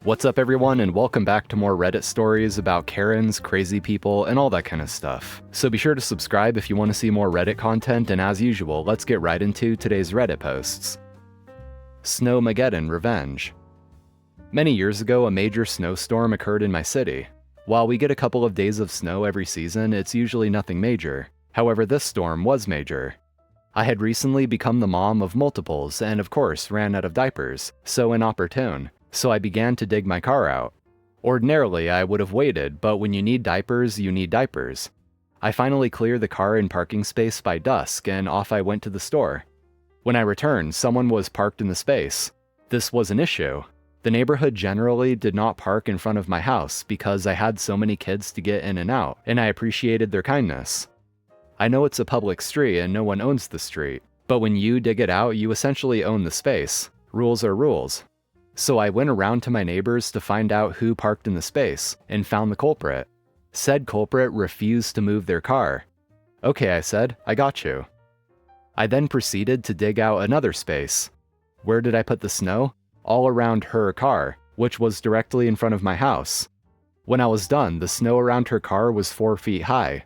What's up everyone, and welcome back to more Reddit stories about Karens, crazy people, and all that kind of stuff. So be sure to subscribe if you want to see more Reddit content, and as usual, let's get right into today's Reddit posts. Snowmageddon Revenge. Many years ago, a major snowstorm occurred in my city. While we get a couple of days of snow every season, it's usually nothing major. However, this storm was major. I had recently become the mom of multiples and of course ran out of diapers, so inopportune. So I began to dig my car out. Ordinarily, I would have waited, but when you need diapers, you need diapers. I finally cleared the car and parking space by dusk, and off I went to the store. When I returned, someone was parked in the space. This was an issue. The neighborhood generally did not park in front of my house because I had so many kids to get in and out, and I appreciated their kindness. I know it's a public street and no one owns the street, but when you dig it out, you essentially own the space. Rules are rules. So I went around to my neighbors to find out who parked in the space, and found the culprit. Said culprit refused to move their car. Okay, I said, I got you. I then proceeded to dig out another space. Where did I put the snow? All around her car, which was directly in front of my house. When I was done, the snow around her car was 4 feet high.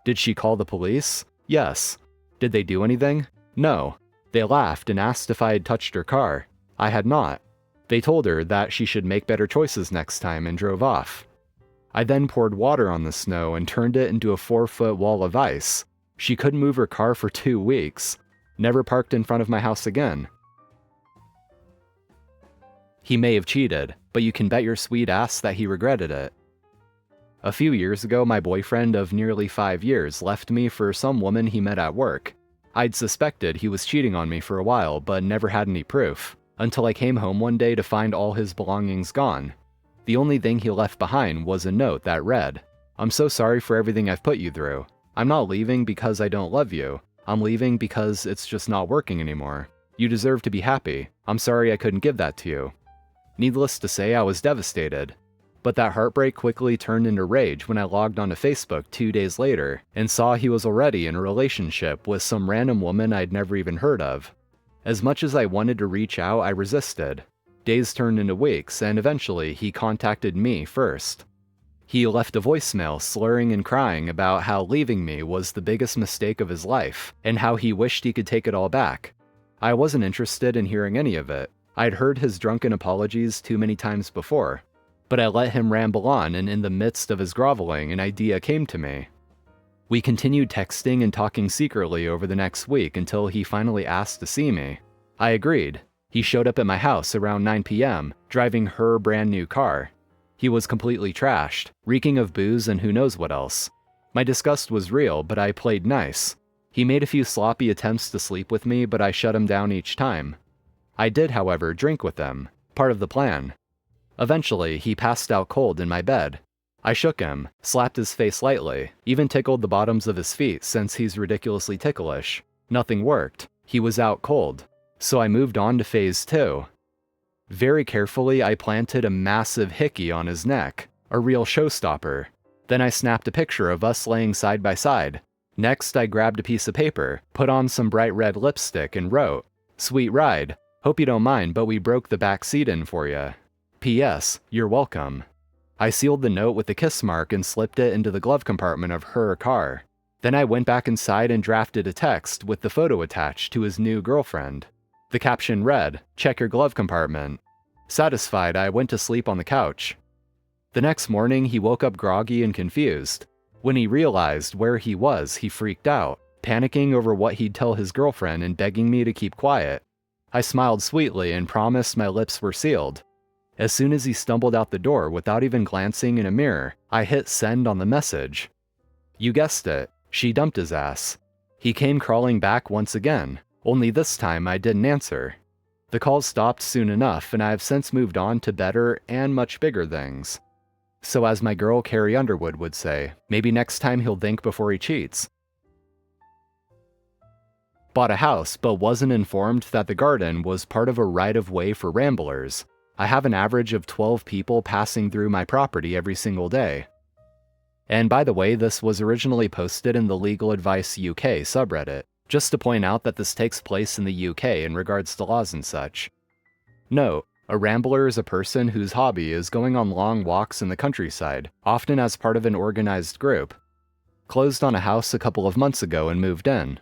Did she call the police? Yes. Did they do anything? No. They laughed and asked if I had touched her car. I had not. They told her that she should make better choices next time and drove off. I then poured water on the snow and turned it into a 4-foot wall of ice. She couldn't move her car for 2 weeks. Never parked in front of my house again. He may have cheated, but you can bet your sweet ass that he regretted it. A few years ago, my boyfriend of nearly 5 years left me for some woman he met at work. I'd suspected he was cheating on me for a while, but never had any proof. Until I came home one day to find all his belongings gone. The only thing he left behind was a note that read, "I'm so sorry for everything I've put you through. I'm not leaving because I don't love you. I'm leaving because it's just not working anymore. You deserve to be happy. I'm sorry I couldn't give that to you." Needless to say, I was devastated. But that heartbreak quickly turned into rage when I logged onto Facebook 2 days later and saw he was already in a relationship with some random woman I'd never even heard of. As much as I wanted to reach out, I resisted. Days turned into weeks, and eventually he contacted me first. He left a voicemail slurring and crying about how leaving me was the biggest mistake of his life, and how he wished he could take it all back. I wasn't interested in hearing any of it. I'd heard his drunken apologies too many times before. But I let him ramble on, and in the midst of his groveling, an idea came to me. We continued texting and talking secretly over the next week until he finally asked to see me. I agreed. He showed up at my house around 9 p.m., driving her brand new car. He was completely trashed, reeking of booze and who knows what else. My disgust was real, but I played nice. He made a few sloppy attempts to sleep with me, but I shut him down each time. I did, however, drink with him, part of the plan. Eventually, he passed out cold in my bed. I shook him, slapped his face lightly, even tickled the bottoms of his feet since he's ridiculously ticklish. Nothing worked. He was out cold. So I moved on to phase 2. Very carefully, I planted a massive hickey on his neck, a real showstopper. Then I snapped a picture of us laying side by side. Next, I grabbed a piece of paper, put on some bright red lipstick, and wrote, "Sweet ride. Hope you don't mind, but we broke the back seat in for ya. P.S. You're welcome." I sealed the note with a kiss mark and slipped it into the glove compartment of her car. Then I went back inside and drafted a text with the photo attached to his new girlfriend. The caption read, "Check your glove compartment." Satisfied, I went to sleep on the couch. The next morning, he woke up groggy and confused. When he realized where he was, he freaked out, panicking over what he'd tell his girlfriend and begging me to keep quiet. I smiled sweetly and promised my lips were sealed. As soon as he stumbled out the door without even glancing in a mirror, I hit send on the message. You guessed it, she dumped his ass. He came crawling back once again, only this time I didn't answer. The calls stopped soon enough, and I have since moved on to better and much bigger things. So as my girl Carrie Underwood would say, maybe next time he'll think before he cheats. Bought a house, but wasn't informed that the garden was part of a right-of-way for ramblers. I have an average of 12 people passing through my property every single day. And by the way, this was originally posted in the Legal Advice UK subreddit, just to point out that this takes place in the UK in regards to laws and such. Note, A rambler is a person whose hobby is going on long walks in the countryside, often as part of an organized group. Closed on a house a couple of months ago and moved in.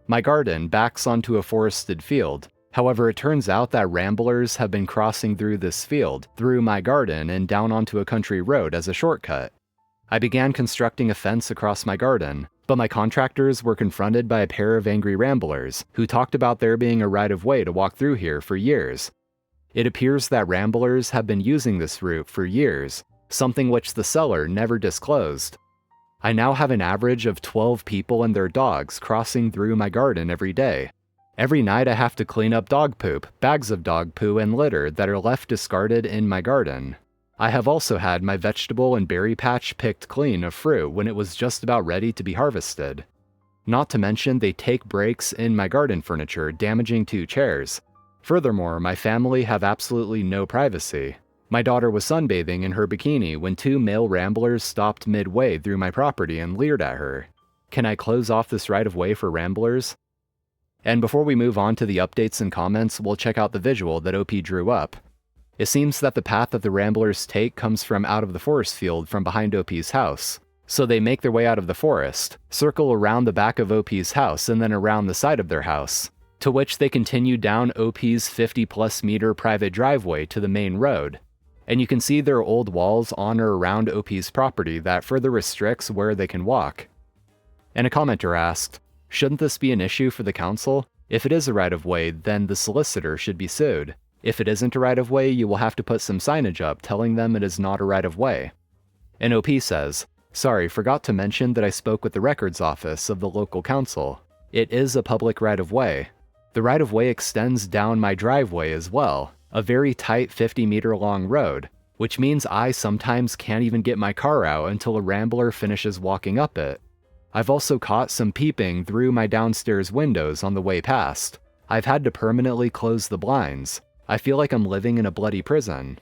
My garden backs onto a forested field. However, it turns out that ramblers have been crossing through this field, through my garden, and down onto a country road as a shortcut. I began constructing a fence across my garden, but my contractors were confronted by a pair of angry ramblers who talked about there being a right-of-way to walk through here for years. It appears that ramblers have been using this route for years, something which the seller never disclosed. I now have an average of 12 people and their dogs crossing through my garden every day. Every night I have to clean up dog poop, bags of dog poo, and litter that are left discarded in my garden. I have also had my vegetable and berry patch picked clean of fruit when it was just about ready to be harvested. Not to mention they take breaks in my garden furniture, damaging 2 chairs. Furthermore, my family have absolutely no privacy. My daughter was sunbathing in her bikini when 2 male ramblers stopped midway through my property and leered at her. Can I close off this right-of-way for ramblers? And before we move on to the updates and comments, we'll check out the visual that OP drew up. It seems that the path that the ramblers take comes from out of the forest field from behind OP's house. So they make their way out of the forest, circle around the back of OP's house, and then around the side of their house, to which they continue down OP's 50+ meter private driveway to the main road. And you can see there are old walls on or around OP's property that further restricts where they can walk. And a commenter asked, shouldn't this be an issue for the council? If it is a right-of-way, then the solicitor should be sued. If it isn't a right-of-way, you will have to put some signage up telling them it is not a right-of-way. And OP says, sorry, forgot to mention that I spoke with the records office of the local council. It is a public right-of-way. The right-of-way extends down my driveway as well, a very tight 50-meter long road, which means I sometimes can't even get my car out until a rambler finishes walking up it. I've also caught some peeping through my downstairs windows on the way past. I've had to permanently close the blinds. I feel like I'm living in a bloody prison.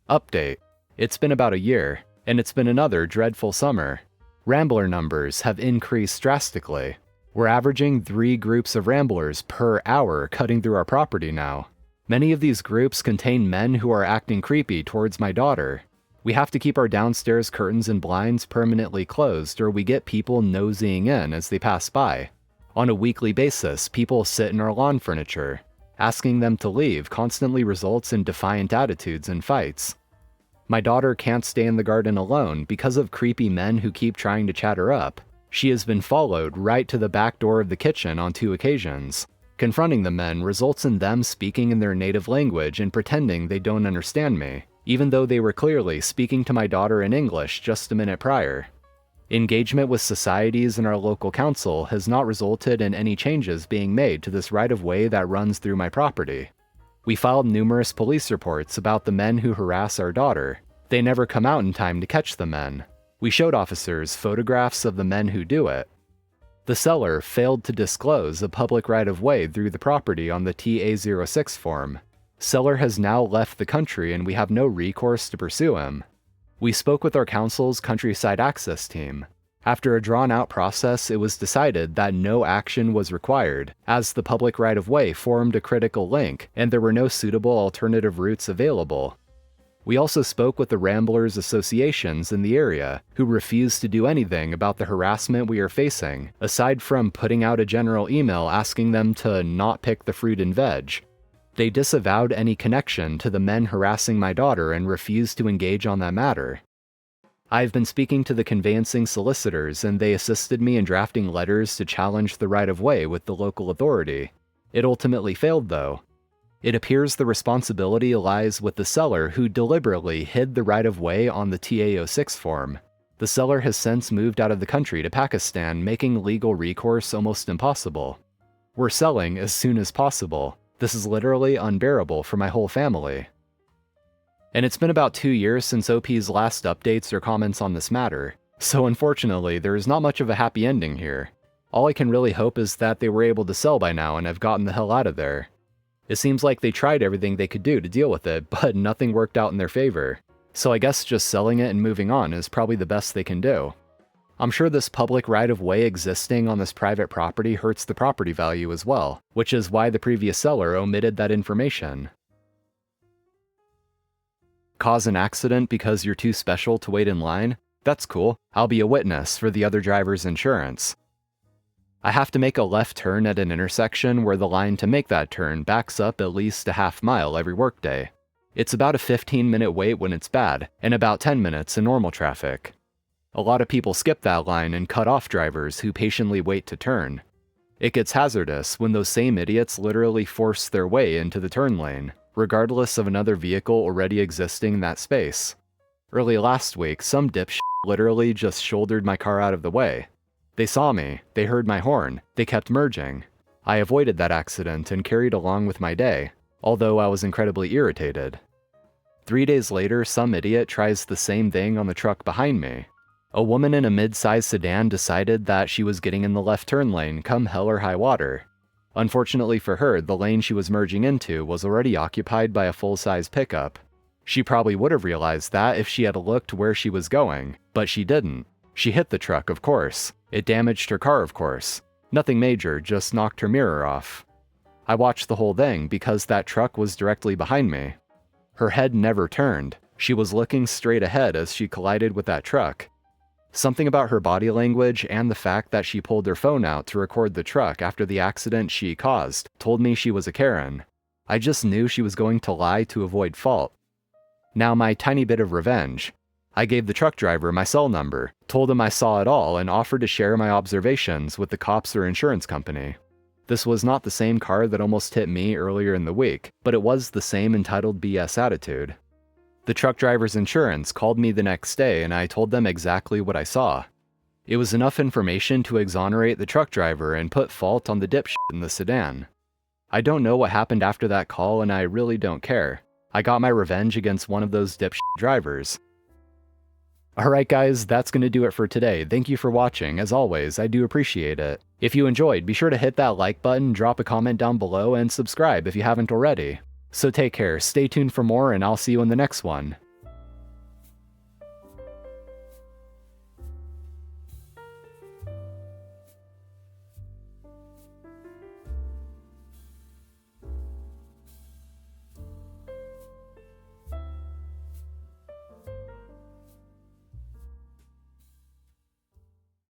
Update. It's been about a year, and it's been another dreadful summer. Rambler numbers have increased drastically. We're averaging 3 groups of ramblers per hour cutting through our property now. Many of these groups contain men who are acting creepy towards my daughter. We have to keep our downstairs curtains and blinds permanently closed, or we get people nosing in as they pass by. On a weekly basis, people sit in our lawn furniture. Asking them to leave constantly results in defiant attitudes and fights. My daughter can't stay in the garden alone because of creepy men who keep trying to chat her up. She has been followed right to the back door of the kitchen on 2 occasions. Confronting the men results in them speaking in their native language and pretending they don't understand me, even though they were clearly speaking to my daughter in English just a minute prior. Engagement with societies and our local council has not resulted in any changes being made to this right-of-way that runs through my property. We filed numerous police reports about the men who harass our daughter. They never come out in time to catch the men. We showed officers photographs of the men who do it. The seller failed to disclose a public right-of-way through the property on the TA06 form. Seller has now left the country and we have no recourse to pursue him. We spoke with our council's countryside access team. After a drawn-out process, it was decided that no action was required, as the public right-of-way formed a critical link and there were no suitable alternative routes available. We also spoke with the Ramblers associations in the area, who refused to do anything about the harassment we are facing, aside from putting out a general email asking them to not pick the fruit and veg. They disavowed any connection to the men harassing my daughter and refused to engage on that matter. I've been speaking to the conveyancing solicitors and they assisted me in drafting letters to challenge the right-of-way with the local authority. It ultimately failed though. It appears the responsibility lies with the seller who deliberately hid the right-of-way on the TA06 form. The seller has since moved out of the country to Pakistan, making legal recourse almost impossible. We're selling as soon as possible. This is literally unbearable for my whole family. And it's been about 2 years since OP's last updates or comments on this matter, so unfortunately there is not much of a happy ending here. All I can really hope is that they were able to sell by now and have gotten the hell out of there. It seems like they tried everything they could do to deal with it, but nothing worked out in their favor. So I guess just selling it and moving on is probably the best they can do. I'm sure this public right-of-way existing on this private property hurts the property value as well, which is why the previous seller omitted that information. Cause an accident because you're too special to wait in line? That's cool. I'll be a witness for the other driver's insurance. I have to make a left turn at an intersection where the line to make that turn backs up at least a half mile every workday. It's about a 15-minute wait when it's bad, and about 10 minutes in normal traffic. A lot of people skip that line and cut off drivers who patiently wait to turn. It gets hazardous when those same idiots literally force their way into the turn lane, regardless of another vehicle already existing in that space. Early last week, some dipshit literally just shouldered my car out of the way. They saw me, they heard my horn, they kept merging. I avoided that accident and carried along with my day, although I was incredibly irritated. 3 days later, some idiot tries the same thing on the truck behind me. A woman in a mid-sized sedan decided that she was getting in the left turn lane come hell or high water. Unfortunately for her, the lane she was merging into was already occupied by a full-size pickup. She probably would have realized that if she had looked where she was going, but she didn't. She hit the truck, of course. It damaged her car, of course. Nothing major, just knocked her mirror off. I watched the whole thing because that truck was directly behind me. Her head never turned. She was looking straight ahead as she collided with that truck. Something about her body language and the fact that she pulled her phone out to record the truck after the accident she caused told me she was a Karen. I just knew she was going to lie to avoid fault. Now my tiny bit of revenge. I gave the truck driver my cell number, told him I saw it all, and offered to share my observations with the cops or insurance company. This was not the same car that almost hit me earlier in the week, but it was the same entitled BS attitude. The truck driver's insurance called me the next day and I told them exactly what I saw. It was enough information to exonerate the truck driver and put fault on the dipshit in the sedan. I don't know what happened after that call and I really don't care. I got my revenge against one of those dipshit drivers. Alright guys, that's gonna do it for today. Thank you for watching. As always, I do appreciate it. If you enjoyed, be sure to hit that like button, drop a comment down below, and subscribe if you haven't already. So take care, stay tuned for more, and I'll see you in the next one.